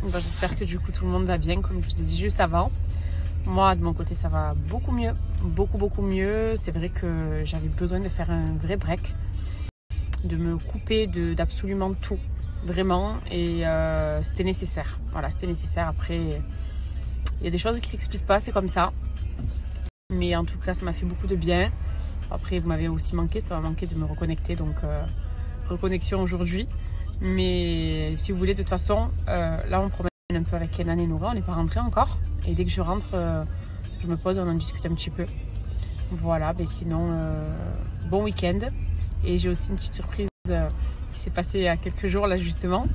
Bon, j'espère que du coup tout le monde va bien, comme je vous ai dit juste avant. Moi, de mon côté, ça va beaucoup mieux. Beaucoup mieux. C'est vrai que j'avais besoin de faire un vrai break. De me couper d'absolument tout. Vraiment. Et c'était nécessaire. Voilà, c'était nécessaire. Après, il y a des choses qui ne s'expliquent pas, c'est comme ça. Mais en tout cas, ça m'a fait beaucoup de bien. Après, vous m'avez aussi manqué. Ça m'a manqué de me reconnecter. Donc, reconnexion aujourd'hui. Mais si vous voulez, de toute façon, là, on promène un peu avec Kenan et Noura. On n'est pas rentré encore. Et dès que je rentre, je me pose et on en discute un petit peu. Voilà, mais sinon, bon week-end. Et j'ai aussi une petite surprise qui s'est passée il y a quelques jours, là, justement,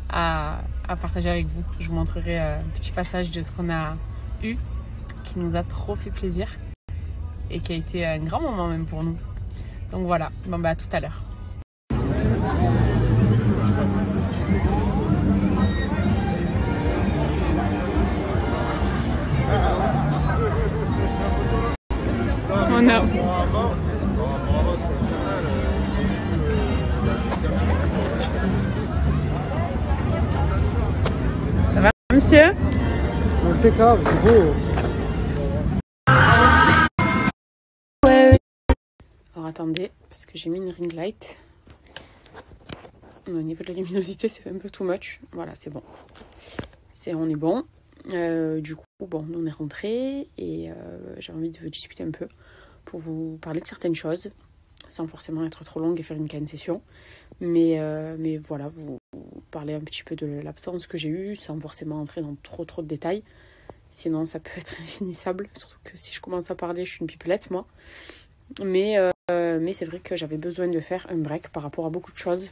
à partager avec vous. Je vous montrerai un petit passage de ce qu'on a eu, qui nous a trop fait plaisir et qui a été un grand moment même pour nous. Donc voilà, bon bah à tout à l'heure. On a... Ça va, monsieur? Impeccable, c'est beau. Alors attendez, parce que j'ai mis une ring light. Au niveau de la luminosité, c'est un peu too much. Voilà, c'est bon. On est bon. Du coup, bon, nous on est rentrés et j'ai envie de vous discuter un peu pour vous parler de certaines choses, sans forcément être trop longue et faire une canne session. Mais voilà, vous parler un petit peu de l'absence que j'ai eue, sans forcément entrer dans trop de détails. Sinon, ça peut être infinissable. Surtout que si je commence à parler, je suis une pipelette, moi. Mais c'est vrai que j'avais besoin de faire un break par rapport à beaucoup de choses.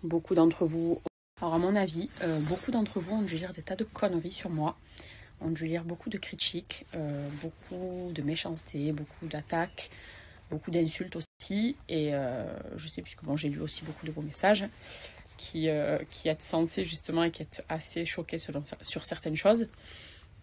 Beaucoup d'entre vous... Alors à mon avis, beaucoup d'entre vous ont dû lire des tas de conneries sur moi. Ont dû lire beaucoup de critiques, beaucoup de méchanceté, beaucoup d'attaques, beaucoup d'insultes aussi. Et je sais, puisque bon, j'ai lu aussi beaucoup de vos messages qui êtes censés justement et qui êtes assez choqués sur certaines choses.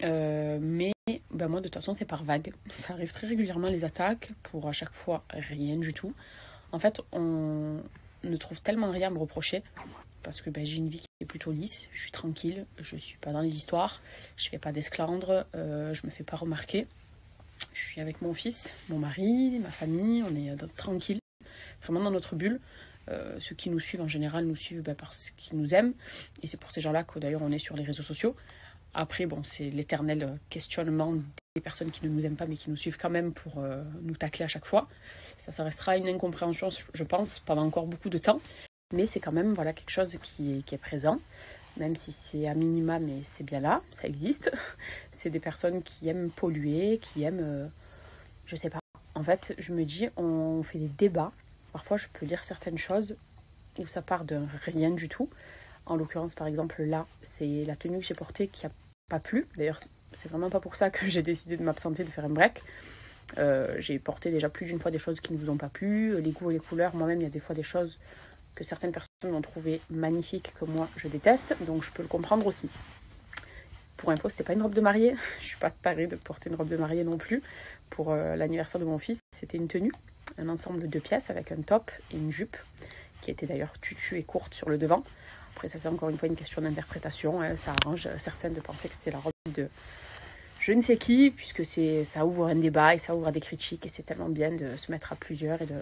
Mais ben moi de toute façon c'est par vague. Ça arrive très régulièrement les attaques, pour à chaque fois rien du tout. En fait on ne trouve tellement rien à me reprocher. Parce que ben, j'ai une vie qui est plutôt lisse, je suis tranquille, je suis pas dans les histoires, je fais pas d'esclandre, je me fais pas remarquer. Je suis avec mon fils, mon mari, ma famille, on est tranquille, vraiment dans notre bulle. Ceux qui nous suivent en général nous suivent parce qu'ils nous aiment. Et c'est pour ces gens-là que d'ailleurs on est sur les réseaux sociaux. Après, bon, c'est l'éternel questionnement des personnes qui ne nous aiment pas mais qui nous suivent quand même pour nous tacler à chaque fois. Ça restera une incompréhension, je pense, pendant encore beaucoup de temps. Mais c'est quand même voilà, quelque chose qui est présent, même si c'est à minima, mais c'est bien là, ça existe. C'est des personnes qui aiment polluer, qui aiment, je sais pas. En fait, je me dis, on fait des débats. Parfois, je peux lire certaines choses où ça part de rien du tout. En l'occurrence, par exemple, là, c'est la tenue que j'ai portée qui n'a pas plu. D'ailleurs, c'est vraiment pas pour ça que j'ai décidé de m'absenter, de faire un break. J'ai porté déjà plus d'une fois des choses qui ne vous ont pas plu. Les goûts et les couleurs, moi-même, il y a des fois des choses que certaines personnes ont trouvé magnifiques, que moi je déteste, donc je peux le comprendre aussi. Pour info, c'était pas une robe de mariée, je suis pas tarée de porter une robe de mariée non plus. Pour l'anniversaire de mon fils, c'était une tenue, un ensemble de 2 pièces avec un top et une jupe, qui était d'ailleurs tutu et courte sur le devant. Après ça c'est encore une fois une question d'interprétation, hein. Ça arrange certaines de penser que c'était la robe de je ne sais qui, puisque ça ouvre un débat et ça ouvre à des critiques, et c'est tellement bien de se mettre à plusieurs et de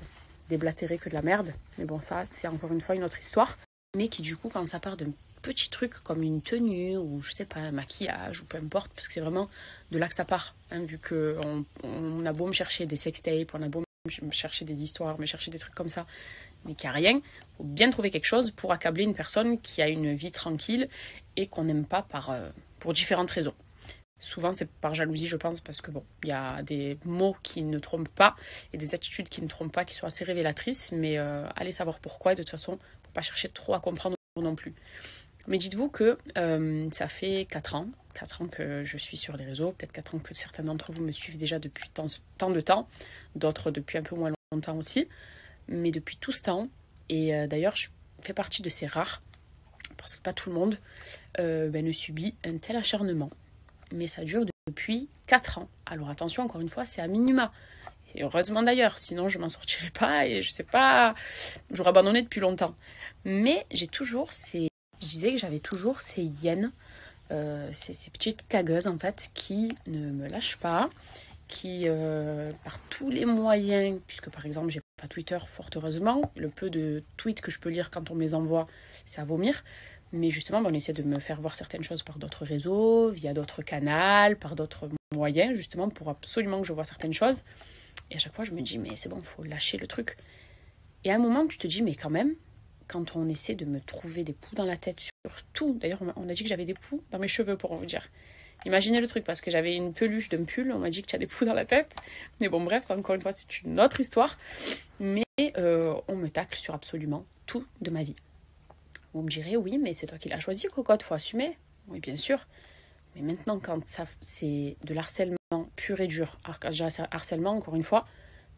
déblatérer que de la merde. Mais bon, ça, c'est encore une fois une autre histoire. Mais qui, du coup, quand ça part d'un petit truc comme une tenue ou, je sais pas, un maquillage ou peu importe, parce que c'est vraiment de là que ça part. Hein, vu qu'on a beau me chercher des sextapes, on a beau me chercher des histoires, me chercher des trucs comme ça, mais qu'il n'y a rien, il faut bien trouver quelque chose pour accabler une personne qui a une vie tranquille et qu'on n'aime pas pour différentes raisons. Souvent, c'est par jalousie, je pense, parce que bon, il y a des mots qui ne trompent pas et des attitudes qui ne trompent pas, qui sont assez révélatrices, mais allez savoir pourquoi, et de toute façon, il ne faut pas chercher trop à comprendre non plus. Mais dites-vous que ça fait 4 ans que je suis sur les réseaux, peut-être 4 ans que certains d'entre vous me suivent déjà depuis tant de temps, d'autres depuis un peu moins longtemps aussi, mais depuis tout ce temps, et d'ailleurs, je fais partie de ces rares, parce que pas tout le monde ne subit un tel acharnement. Mais ça dure depuis 4 ans. Alors attention, encore une fois, c'est à minima. Et heureusement d'ailleurs, sinon je m'en sortirais pas et je sais pas, j'aurais abandonné depuis longtemps. Mais j'ai toujours ces je disais que j'avais toujours ces hyènes, ces petites cagueuses en fait, qui ne me lâchent pas, qui, par tous les moyens, puisque par exemple, j'ai pas Twitter, fort heureusement, le peu de tweets que je peux lire quand on me les envoie, c'est à vomir. Mais justement, on essaie de me faire voir certaines choses par d'autres réseaux, via d'autres canaux, par d'autres moyens, justement, pour absolument que je vois certaines choses. Et à chaque fois, je me dis, mais c'est bon, il faut lâcher le truc. Et à un moment, tu te dis, mais quand même, quand on essaie de me trouver des poux dans la tête sur tout, d'ailleurs, on a dit que j'avais des poux dans mes cheveux, pour vous dire. Imaginez le truc, parce que j'avais une peluche d'un pull, on m'a dit que tu as des poux dans la tête. Mais bon, bref, ça, encore une fois, c'est une autre histoire. Mais on me tacle sur absolument tout de ma vie. Vous me direz, oui, mais c'est toi qui l'as choisi, cocotte, faut assumer. Oui, bien sûr. Mais maintenant, quand ça, c'est de l'harcèlement pur et dur, harcèlement, encore une fois,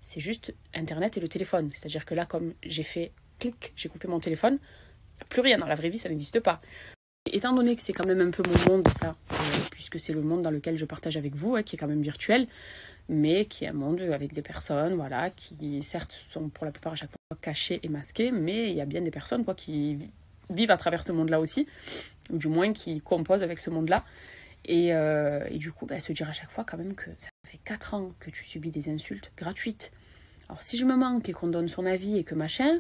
c'est juste Internet et le téléphone. C'est-à-dire que là, comme j'ai fait clic, j'ai coupé mon téléphone, il n'y a plus rien. Dans la vraie vie, ça n'existe pas. Et étant donné que c'est quand même un peu mon monde, ça, puisque c'est le monde dans lequel je partage avec vous, qui est quand même virtuel, mais qui est un monde avec des personnes, voilà, qui certes sont pour la plupart à chaque fois cachées et masquées, mais il y a bien des personnes qui vivent à travers ce monde-là aussi, ou du moins qui composent avec ce monde-là. Et du coup, se dire à chaque fois quand même que ça fait 4 ans que tu subis des insultes gratuites. Alors si je me manque et qu'on donne son avis et que machin,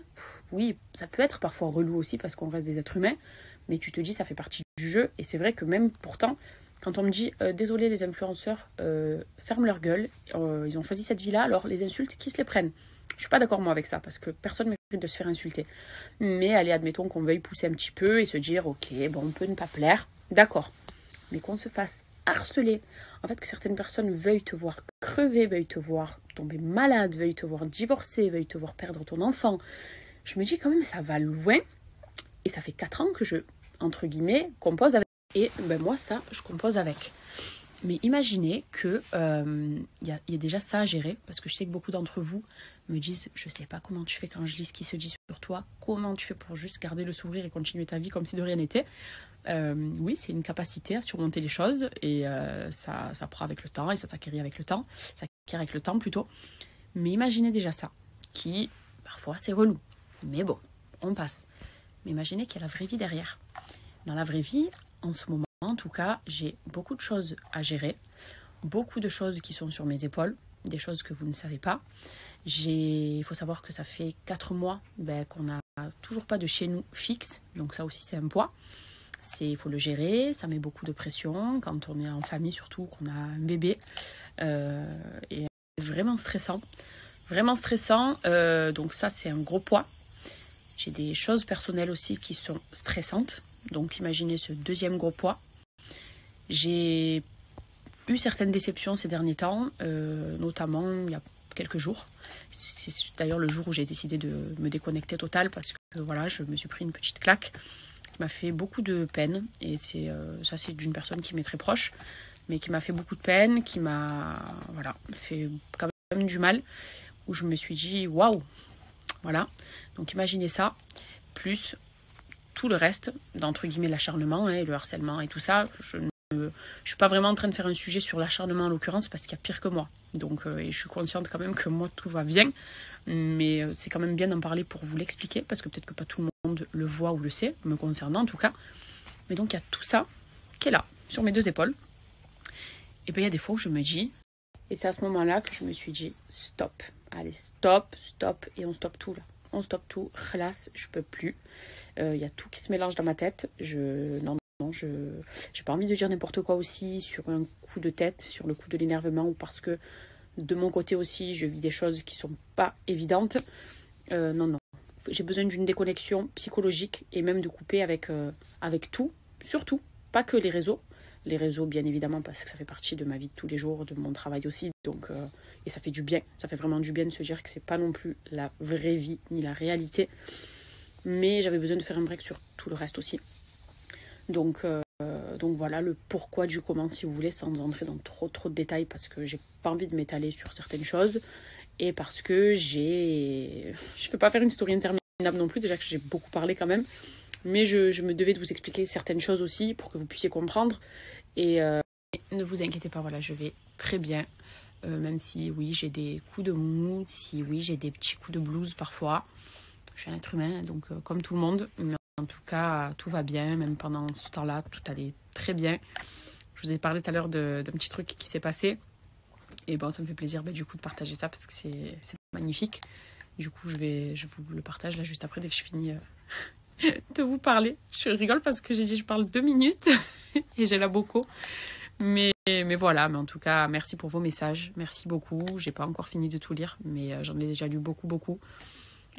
oui, ça peut être parfois relou aussi parce qu'on reste des êtres humains, mais tu te dis ça fait partie du jeu. Et c'est vrai que même pourtant, quand on me dit désolé les influenceurs, ferment leur gueule, ils ont choisi cette vie-là, alors les insultes, qui se les prennent? Je suis pas d'accord moi avec ça, parce que personne ne mérite de se faire insulter. Mais allez, admettons qu'on veuille pousser un petit peu et se dire, ok, bon, on peut ne pas plaire, d'accord. Mais qu'on se fasse harceler, en fait, que certaines personnes veuillent te voir crever, veuillent te voir tomber malade, veuillent te voir divorcer, veuillent te voir perdre ton enfant. Je me dis quand même, ça va loin. Et ça fait 4 ans que je, entre guillemets, compose avec. Et moi, ça, je compose avec. Mais imaginez que y a déjà ça à gérer, parce que je sais que beaucoup d'entre vous me disent, je sais pas comment tu fais quand je lis ce qui se dit sur toi, comment tu fais pour juste garder le sourire et continuer ta vie comme si de rien n'était. Oui, c'est une capacité à surmonter les choses, et ça prend avec le temps, et ça s'acquiert avec le temps, plutôt. Mais imaginez déjà ça, qui parfois c'est relou, mais bon, on passe. Mais imaginez qu'il y a la vraie vie derrière. Dans la vraie vie, en ce moment, en tout cas, j'ai beaucoup de choses à gérer, beaucoup de choses qui sont sur mes épaules, des choses que vous ne savez pas. Il faut savoir que ça fait 4 mois qu'on n'a toujours pas de chez nous fixe, donc ça aussi c'est un poids. Il faut le gérer, ça met beaucoup de pression quand on est en famille, surtout qu'on a un bébé. Et c'est vraiment stressant. Donc ça, c'est un gros poids. J'ai des choses personnelles aussi qui sont stressantes. Donc imaginez ce deuxième gros poids. J'ai eu certaines déceptions ces derniers temps, notamment il y a quelques jours. C'est d'ailleurs le jour où j'ai décidé de me déconnecter total parce que voilà, je me suis pris une petite claque qui m'a fait beaucoup de peine. Et ça, c'est d'une personne qui m'est très proche, mais qui m'a fait beaucoup de peine, qui m'a fait quand même du mal, où je me suis dit waouh, voilà. Donc imaginez ça, plus tout le reste, d'entre guillemets l'acharnement et le harcèlement et tout ça. Je ne suis pas vraiment en train de faire un sujet sur l'acharnement en l'occurrence parce qu'il y a pire que moi. Donc, et je suis consciente quand même que moi tout va bien, mais c'est quand même bien d'en parler pour vous l'expliquer parce que peut-être que pas tout le monde le voit ou le sait, me concernant en tout cas. Mais donc il y a tout ça qui est là, sur mes 2 épaules. Et bien il y a des fois où je me dis, et c'est à ce moment-là que je me suis dit stop, allez stop, et on stoppe tout là. On stoppe tout, khalas, je peux plus. Y a tout qui se mélange dans ma tête. J'ai pas envie de dire n'importe quoi aussi sur un coup de tête, sur le coup de l'énervement, ou parce que de mon côté aussi, je vis des choses qui sont pas évidentes. Non. J'ai besoin d'une déconnexion psychologique et même de couper avec tout, surtout, pas que les réseaux. Les réseaux, bien évidemment, parce que ça fait partie de ma vie de tous les jours, de mon travail aussi. Donc, et ça fait du bien. Ça fait vraiment du bien de se dire que c'est pas non plus la vraie vie ni la réalité. Mais j'avais besoin de faire un break sur tout le reste aussi. Donc voilà le pourquoi du comment, si vous voulez, sans entrer dans trop de détails, parce que j'ai pas envie de m'étaler sur certaines choses. Et parce que je peux pas faire une story interminable non plus, déjà que j'ai beaucoup parlé quand même. Mais je me devais de vous expliquer certaines choses aussi pour que vous puissiez comprendre. Et ne vous inquiétez pas, voilà, je vais très bien. Même si, oui, j'ai des coups de mou, si, oui, j'ai des petits coups de blues parfois. Je suis un être humain, donc comme tout le monde. Mais en tout cas, tout va bien. Même pendant ce temps-là, tout allait très bien. Je vous ai parlé tout à l'heure d'un petit truc qui s'est passé. Et bon, ça me fait plaisir du coup de partager ça parce que c'est magnifique. Du coup, je vous le partage là juste après dès que je finis de vous parler. Je rigole parce que j'ai dit je parle 2 minutes et j'ai la boco. Mais voilà, mais en tout cas, merci pour vos messages. Merci beaucoup. J'ai pas encore fini de tout lire, mais j'en ai déjà lu beaucoup.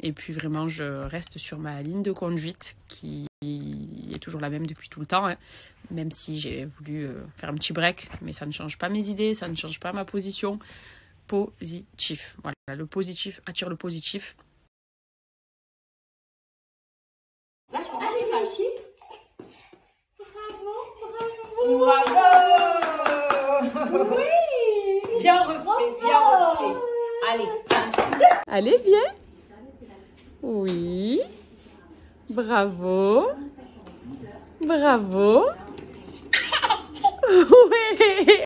Et puis vraiment, je reste sur ma ligne de conduite qui est toujours la même depuis tout le temps. Hein. Même si j'ai voulu faire un petit break, mais ça ne change pas mes idées, ça ne change pas ma position. Positif. Voilà, le positif attire le positif. Bravo! Oui! Bien refait. Allez. Allez, viens. Oui. Bravo. Oui.